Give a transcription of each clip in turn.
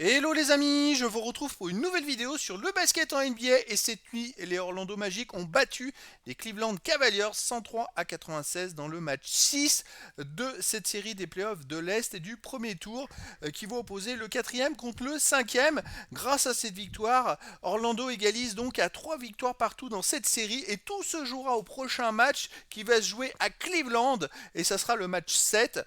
Hello les amis, je vous retrouve pour une nouvelle vidéo sur le basket en NBA et cette nuit, les Orlando Magic ont battu les Cleveland Cavaliers 103 à 96 dans le match 6 de cette série des playoffs de l'Est et du premier tour qui va opposer le quatrième contre le cinquième. Grâce à cette victoire, Orlando égalise donc à 3 victoires partout dans cette série et tout se jouera au prochain match qui va se jouer à Cleveland et ça sera le match 7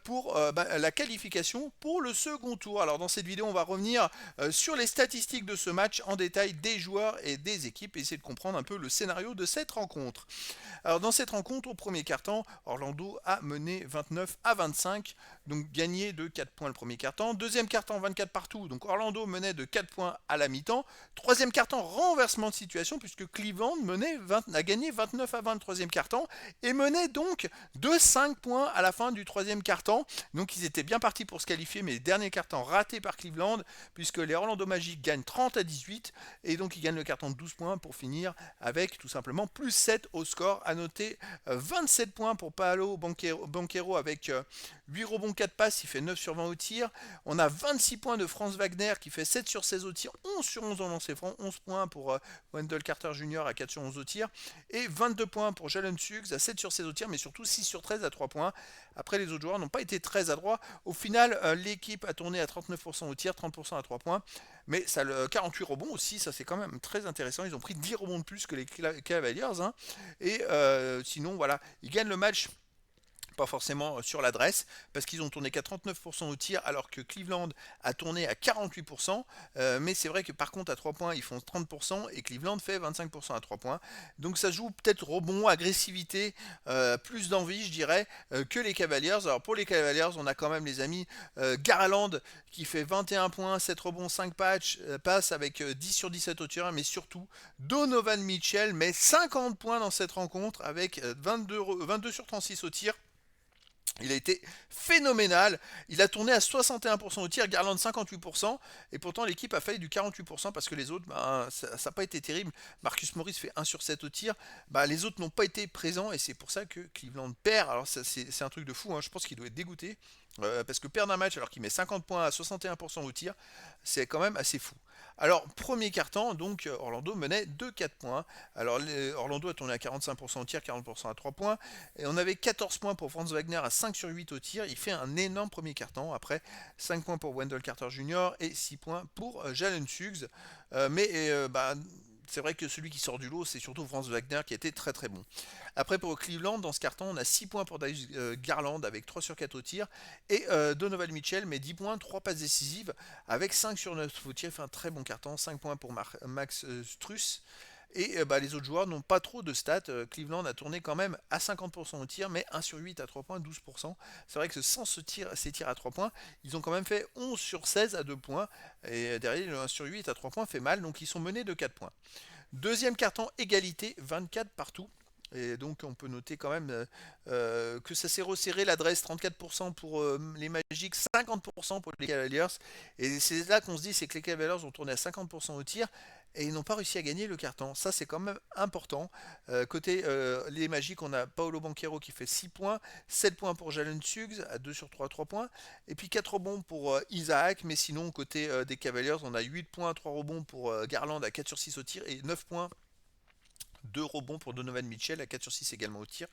pour la qualification pour le second tour. Alors dans cette vidéo, on va revenir sur les statistiques de ce match en détail des joueurs et des équipes et essayer de comprendre un peu le scénario de cette rencontre. Alors dans cette rencontre, au premier quart-temps, Orlando a mené 29 à 25, donc gagné de 4 points le premier quart-temps. Deuxième quart-temps, 24 partout, donc Orlando menait de 4 points à la mi-temps. Troisième quart-temps, renversement de situation puisque Cleveland a gagné 29 à 20 le troisième quart-temps et menait donc de 5 points à la fin du troisième quart-temps. Donc ils étaient bien partis pour se qualifier, mais dernier quart-temps raté par Cleveland puisque les Orlando Magic gagnent 30 à 18 et donc ils gagnent le quart-temps de 12 points pour finir avec tout simplement plus 7 au score. À noter 27 points pour Paolo Banchero avec 8 rebonds, 4 passes, il fait 9 sur 20 au tir. On a 26 points de Franz Wagner qui fait 7 sur 16 au tir, 11 sur 11 en lancer franc, 11 points pour Wendell Carter Jr. à 4 sur 11 au tir et 22 points pour Jalen Suggs à 7 sur 16 au tir, mais surtout 6 sur 13 à 3 points. Après, les autres joueurs n'ont pas été très adroits. Au final, l'équipe a tourné à 39% au tir, 30% à 3 points. Mais ça, 48 rebonds aussi, ça c'est quand même très intéressant. Ils ont pris 10 rebonds de plus que les Cavaliers. Hein. Et sinon, voilà, ils gagnent le match pas forcément sur l'adresse, parce qu'ils ont tourné qu'à 39% au tir, alors que Cleveland a tourné à 48%. Mais c'est vrai que par contre, à 3 points, ils font 30%, et Cleveland fait 25% à 3 points. Donc ça joue peut-être rebond, agressivité, plus d'envie, je dirais, que les Cavaliers. Alors pour les Cavaliers, on a quand même les amis Garland, qui fait 21 points, 7 rebonds, 5 passes, avec 10 sur 17 au tir, mais surtout Donovan Mitchell met 50 points dans cette rencontre, avec 22 sur 36 au tir. Il a été phénoménal. Il a tourné à 61% au tir, Garland 58%. Et pourtant, l'équipe a failli du 48% parce que les autres, ça n'a pas été terrible. Marcus Morris fait 1 sur 7 au tir. Les autres n'ont pas été présents et c'est pour ça que Cleveland perd. Alors, c'est un truc de fou. Hein. Je pense qu'il doit être dégoûté. Parce que perdre un match alors qu'il met 50 points à 61% au tir, c'est quand même assez fou. Alors, premier quart-temps, donc Orlando menait de 4 points. Alors, Orlando a tourné à 45% au tir, 40% à 3 points. Et on avait 14 points pour Franz Wagner à 5 sur 8 au tir. Il fait un énorme premier quart-temps. Après, 5 points pour Wendell Carter Jr. et 6 points pour Jalen Suggs. C'est vrai que celui qui sort du lot, c'est surtout Franz Wagner qui a été très très bon. Après, pour Cleveland, dans ce carton, on a 6 points pour Darius Garland avec 3 sur 4 au tir. Et Donovan Mitchell met 10 points, 3 passes décisives avec 5 sur 9 au tir. Il fait un très bon carton. 5 points pour Max Struss. Et les autres joueurs n'ont pas trop de stats. Cleveland a tourné quand même à 50% au tir, mais 1 sur 8 à 3 points, 12%. C'est vrai que sans ces tirs à 3 points, ils ont quand même fait 11 sur 16 à 2 points. Et derrière, le 1 sur 8 à 3 points fait mal, donc ils sont menés de 4 points. Deuxième carton, égalité, 24 partout. Et donc on peut noter quand même que ça s'est resserré, l'adresse 34% pour les Magic, 50% pour les Cavaliers. Et c'est là qu'on se dit, c'est que les Cavaliers ont tourné à 50% au tir et ils n'ont pas réussi à gagner le carton. Ça c'est quand même important. Côté les Magic, on a Paolo Banchero qui fait 6 points, 7 points pour Jalen Suggs à 2 sur 3 3 points. Et puis 4 rebonds pour Isaac, mais sinon côté des Cavaliers, on a 8 points, 3 rebonds pour Garland à 4 sur 6 au tir et 9 points, 2 rebonds pour Donovan Mitchell à 4 sur 6 également au tir.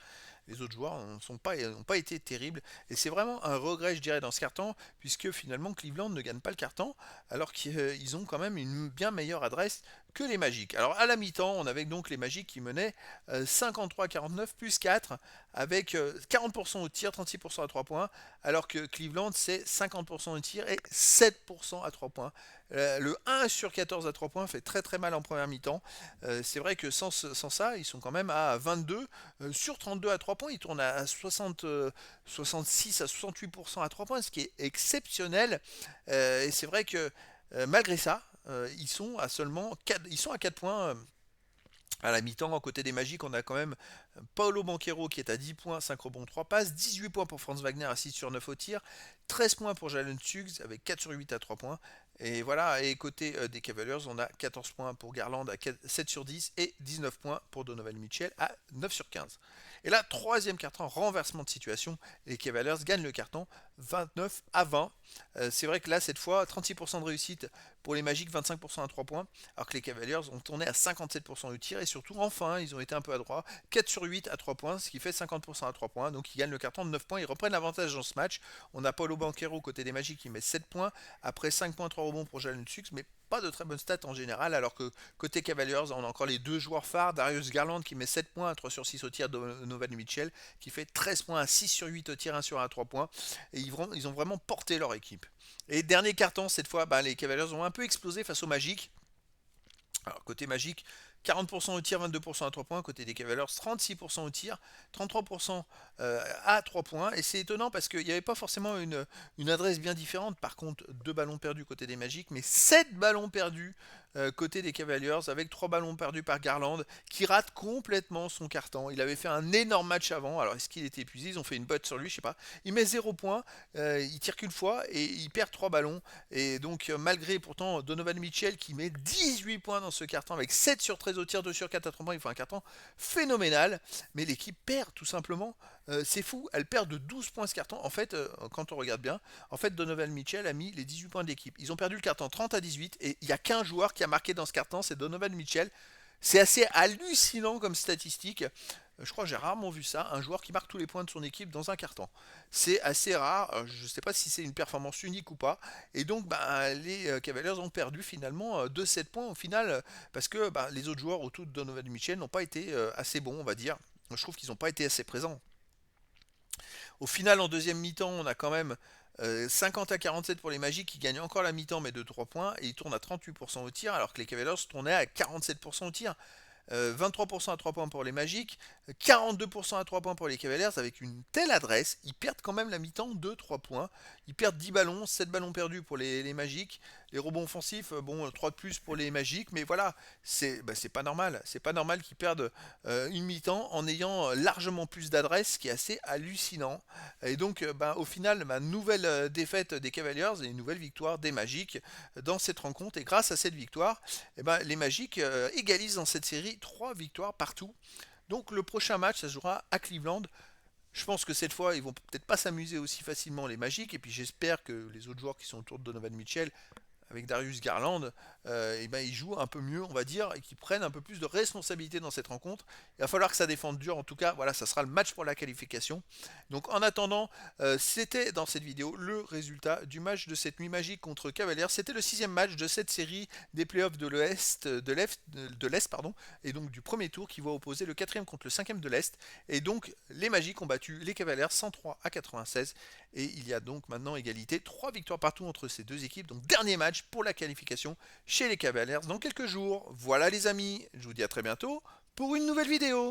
Les autres joueurs n'ont pas été terribles. Et c'est vraiment un regret, je dirais, dans ce carton, puisque finalement Cleveland ne gagne pas le carton, alors qu'ils ont quand même une bien meilleure adresse que les Magic. Alors à la mi-temps, on avait donc les Magic qui menaient 53-49 plus 4, avec 40% au tir, 36% à 3 points, alors que Cleveland c'est 50% au tir et 7% à 3 points. Le 1 sur 14 à 3 points fait très très mal en première mi-temps. C'est vrai que sans ça, ils sont quand même à 22 sur 32 à 3 points. Ils tournent à 66 à 68% à 3 points, ce qui est exceptionnel. Et c'est vrai que malgré ça, ils sont à 4 points. À la mi-temps, à côté des Magic, on a quand même Paolo Banchero qui est à 10 points, 5 rebonds, 3 passes, 18 points pour Franz Wagner à 6 sur 9 au tir, 13 points pour Jalen Suggs avec 4 sur 8 à 3 points. Et voilà, et côté des Cavaliers, on a 14 points pour Garland à 7 sur 10 et 19 points pour Donovan Mitchell à 9 sur 15. Et là, troisième carton, renversement de situation, les Cavaliers gagnent le carton 29 à 20. C'est vrai que là, cette fois, 36% de réussite pour les Magic, 25% à 3 points, alors que les Cavaliers ont tourné à 57% du tir, et surtout, enfin, ils ont été un peu adroits, 4 sur 8 à 3 points, ce qui fait 50% à 3 points, donc ils gagnent le carton de 9 points, ils reprennent l'avantage dans ce match. On a Paolo Banchero côté des Magic qui met 7 points, après 5 points, 3 rebonds pour Jalen Suggs, mais pas de très bonnes stats en général, alors que côté Cavaliers, on a encore les deux joueurs phares, Darius Garland qui met 7 points à 3 sur 6 au tir, Donovan Mitchell qui fait 13 points à 6 sur 8 au tir, 1 sur 1 à 3 points, et ils ont vraiment porté leur équipe. Et dernier carton, cette fois, les Cavaliers ont un peu explosé face au Magic. Alors, côté Magic, 40% au tir, 22% à 3 points. Côté des Cavaliers, 36% au tir, 33% à 3 points. Et c'est étonnant parce qu'il n'y avait pas forcément une adresse bien différente. Par contre, 2 ballons perdus côté des Magic, mais 7 ballons perdus côté des Cavaliers, avec 3 ballons perdus par Garland, qui rate complètement son carton. Il avait fait un énorme match avant. Alors, est-ce qu'il était épuisé? Ils ont fait une botte sur lui, je sais pas. Il met 0 points, il tire qu'une fois et il perd 3 ballons. Et donc, malgré pourtant Donovan Mitchell qui met 18 points dans ce carton avec 7 sur 13 au tir, 2 sur 4 à 3 points, il faut un carton phénoménal. Mais l'équipe perd tout simplement. C'est fou, elle perd de 12 points ce carton. En fait, quand on regarde bien, en fait, Donovan Mitchell a mis les 18 points de l'équipe. Ils ont perdu le carton 30 à 18 et il n'y a qu'un joueur qui a marqué dans ce carton, c'est Donovan Mitchell. C'est assez hallucinant comme statistique. Je crois que j'ai rarement vu ça, un joueur qui marque tous les points de son équipe dans un carton. C'est assez rare, je ne sais pas si c'est une performance unique ou pas. Et donc les Cavaliers ont perdu finalement de 7 points au final, parce que les autres joueurs autour de Donovan Mitchell n'ont pas été assez bons, on va dire. Je trouve qu'ils n'ont pas été assez présents. Au final, en deuxième mi-temps, on a quand même 50 à 47 pour les Magic qui gagnent encore la mi-temps mais de 3 points et ils tournent à 38% au tir alors que les Cavaliers tournaient à 47% au tir. 23% à 3 points pour les Magic, 42% à 3 points pour les Cavaliers avec une telle adresse, ils perdent quand même la mi-temps de 3 points. Ils perdent 10 ballons, 7 ballons perdus pour les Magic. Les rebonds offensifs, 3 de plus pour les Magic, mais voilà, c'est pas normal. C'est pas normal qu'ils perdent une mi-temps en ayant largement plus d'adresse, ce qui est assez hallucinant. Et donc, au final, nouvelle défaite des Cavaliers et une nouvelle victoire des Magic dans cette rencontre. Et grâce à cette victoire, les Magic égalisent dans cette série 3 victoires partout. Donc le prochain match, ça se jouera à Cleveland. Je pense que cette fois, ils vont peut-être pas s'amuser aussi facilement les Magic. Et puis j'espère que les autres joueurs qui sont autour de Donovan Mitchell, avec Darius Garland, ils jouent un peu mieux, on va dire, et qu'ils prennent un peu plus de responsabilité dans cette rencontre. Il va falloir que ça défende dur. En tout cas, voilà, ça sera le match pour la qualification. Donc en attendant, c'était dans cette vidéo le résultat du match de cette nuit magique contre Cavaliers. C'était le 6e match de cette série des playoffs de l'Est, de l'Est, pardon, et donc du premier tour qui va opposer le 4e contre le 5e de l'Est. Et donc les Magic ont battu les Cavaliers 103 à 96. Et il y a donc maintenant égalité, 3 victoires partout entre ces deux équipes. Donc dernier match pour la qualification chez les Cavaliers dans quelques jours. Voilà les amis, je vous dis à très bientôt pour une nouvelle vidéo.